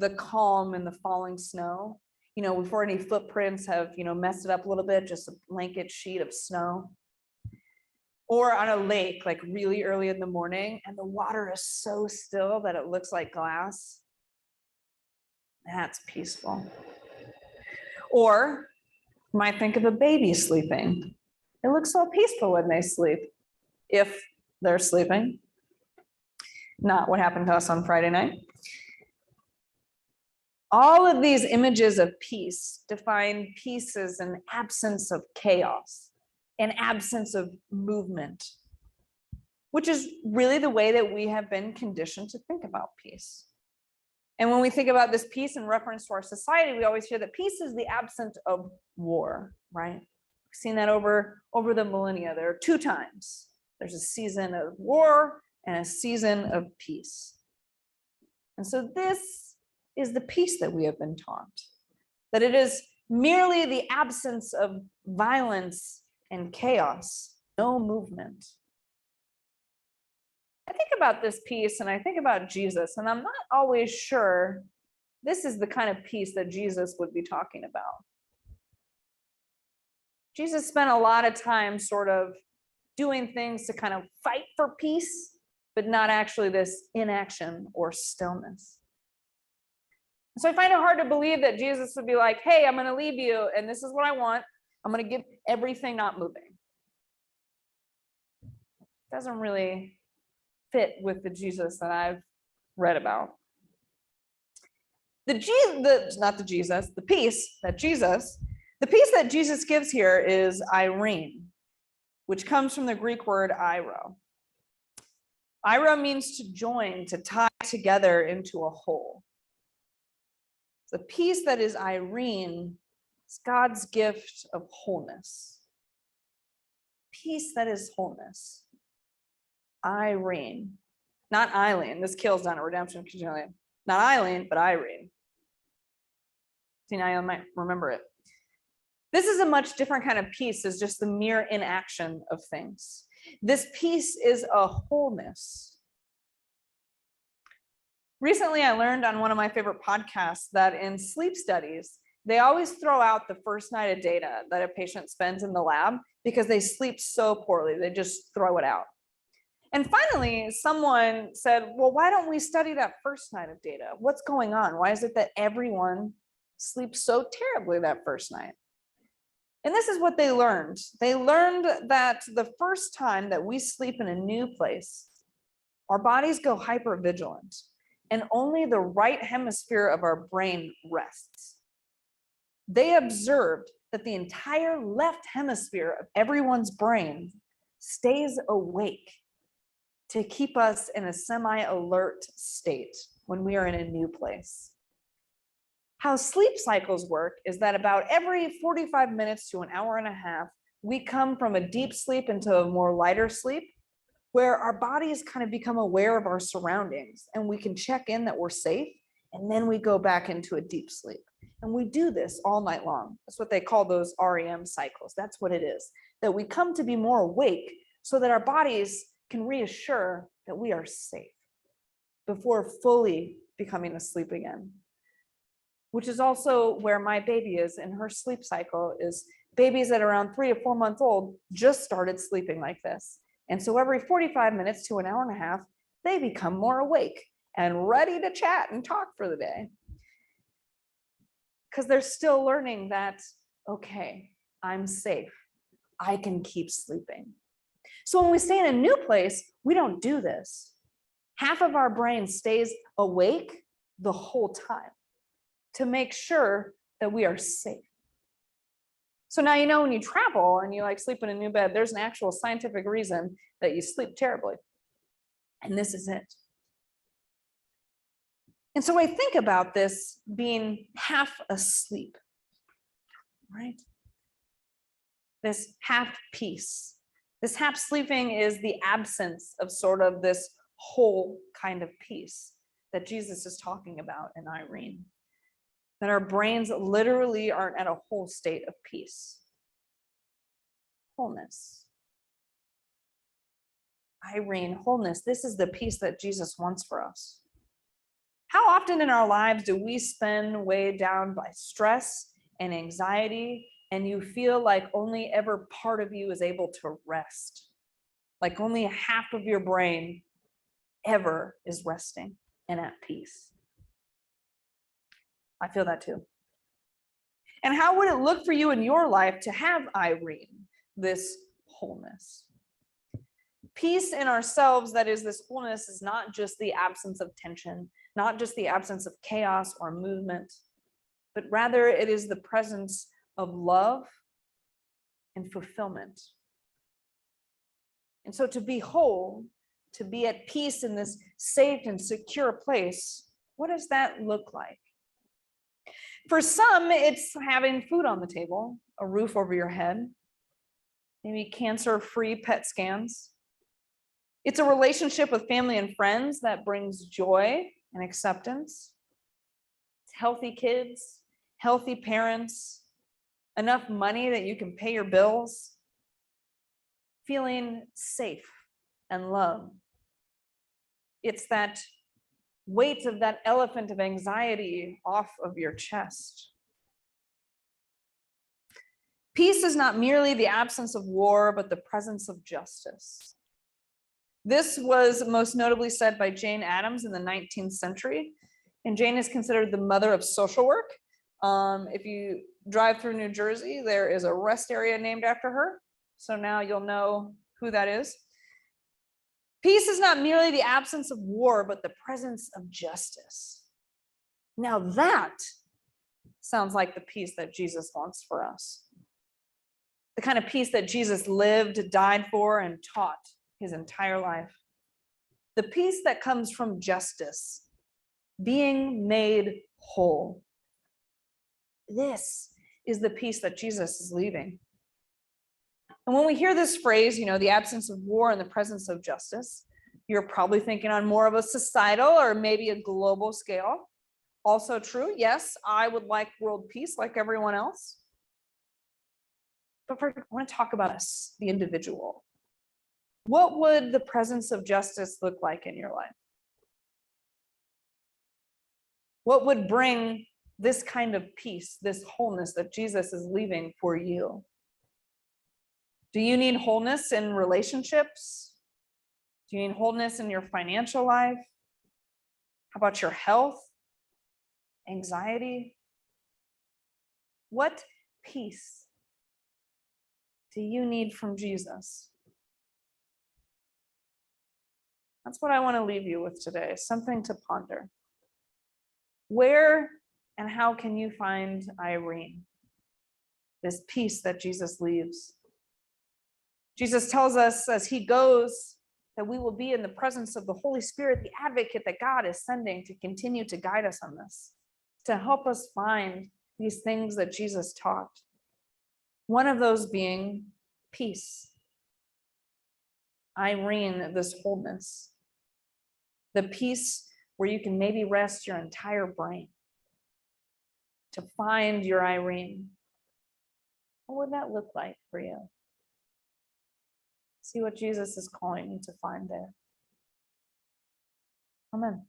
the calm in the falling snow, before any footprints have, messed it up a little bit, just a blanket sheet of snow. Or on a lake, like really early in the morning, and the water is so still that it looks like glass. That's peaceful. Or you might think of a baby sleeping. It looks so peaceful when they sleep, if they're sleeping. Not what happened to us on Friday night. All of these images of peace define peace as an absence of chaos, an absence of movement, which is really the way that we have been conditioned to think about peace. And when we think about this peace in reference to our society, we always hear that peace is the absence of war, right? We've seen that over the millennia. There are 2 times. There's a season of war and a season of peace. And so this is the peace that we have been taught, that it is merely the absence of violence and chaos, no movement. I think about this peace and I think about Jesus, and I'm not always sure this is the kind of peace that Jesus would be talking about. Jesus spent a lot of time sort of doing things to kind of fight for peace, but not actually this inaction or stillness. So I find it hard to believe that Jesus would be like, hey, I'm going to leave you, and this is what I want. I'm going to get everything not moving. It doesn't really fit with the Jesus that I've read about. The peace that Jesus gives here is Eirene, which comes from the Greek word eiro. Eiro means to join, to tie together into a whole. The peace that is Eirene is God's gift of wholeness. Peace that is wholeness. Eirene, not Eileen. This kills down a redemption. Not Eileen, but Eirene. See, now you might remember it. This is a much different kind of peace as just the mere inaction of things. This peace is a wholeness. Recently, I learned on one of my favorite podcasts that in sleep studies, they always throw out the first night of data that a patient spends in the lab because they sleep so poorly. They just throw it out. And finally, someone said, well, why don't we study that first night of data? What's going on? Why is it that everyone sleeps so terribly that first night? And this is what they learned. They learned that the first time that we sleep in a new place, our bodies go hypervigilant, and only the right hemisphere of our brain rests. They observed that the entire left hemisphere of everyone's brain stays awake to keep us in a semi-alert state when we are in a new place. How sleep cycles work is that about every 45 minutes to an hour and a half, we come from a deep sleep into a more lighter sleep, where our bodies kind of become aware of our surroundings and we can check in that we're safe, and then we go back into a deep sleep. And we do this all night long. That's what they call those REM cycles. That's what it is, that we come to be more awake so that our bodies can reassure that we are safe before fully becoming asleep again. Which is also where my baby is in her sleep cycle. Is babies at around 3 to 4 months old just started sleeping like this. And so every 45 minutes to an hour and a half, they become more awake and ready to chat and talk for the day. Because they're still learning that, okay, I'm safe. I can keep sleeping. So when we stay in a new place, we don't do this. Half of our brain stays awake the whole time to make sure that we are safe. So now, when you travel and you sleep in a new bed, there's an actual scientific reason that you sleep terribly. And this is it. And so I think about this being half asleep, right? This half peace. This half sleeping is the absence of sort of this whole kind of peace that Jesus is talking about in Eirene. That our brains literally aren't at a whole state of peace. Wholeness. Eirene, wholeness. This is the peace that Jesus wants for us. How often in our lives do we spend weighed down by stress and anxiety, and you feel like only ever part of you is able to rest? Like only half of your brain ever is resting and at peace. I feel that too. And how would it look for you in your life to have Eirene, this wholeness? Peace in ourselves, that is, this wholeness, is not just the absence of tension, not just the absence of chaos or movement, but rather it is the presence of love and fulfillment. And so to be whole, to be at peace in this safe and secure place, what does that look like? For some, it's having food on the table, a roof over your head, maybe cancer-free PET scans. It's a relationship with family and friends that brings joy and acceptance. It's healthy kids, healthy parents, enough money that you can pay your bills, feeling safe and loved. It's that weight of that elephant of anxiety off of your chest. Peace is not merely the absence of war, but the presence of justice. This was most notably said by Jane Addams in the 19th century, and Jane is considered the mother of social work. If you drive through New Jersey, there is a rest area named after her, so now you'll know who that is. Peace is not merely the absence of war, but the presence of justice. Now that sounds like the peace that Jesus wants for us. The kind of peace that Jesus lived, died for, and taught his entire life. The peace that comes from justice, being made whole. This is the peace that Jesus is leaving. And when we hear this phrase, the absence of war and the presence of justice, you're probably thinking on more of a societal or maybe a global scale. Also true, yes, I would like world peace like everyone else. But I want to talk about us, the individual. What would the presence of justice look like in your life? What would bring this kind of peace, this wholeness that Jesus is leaving for you? Do you need wholeness in relationships? Do you need wholeness in your financial life? How about your health? Anxiety? What peace do you need from Jesus? That's what I want to leave you with today, something to ponder. Where and how can you find Eirene, this peace that Jesus leaves? Jesus tells us as he goes that we will be in the presence of the Holy Spirit, the advocate that God is sending to continue to guide us on this, to help us find these things that Jesus taught. One of those being peace. Eirene, this wholeness. The peace where you can maybe rest your entire brain. To find your Eirene. What would that look like for you? See what Jesus is calling you to find there. Amen.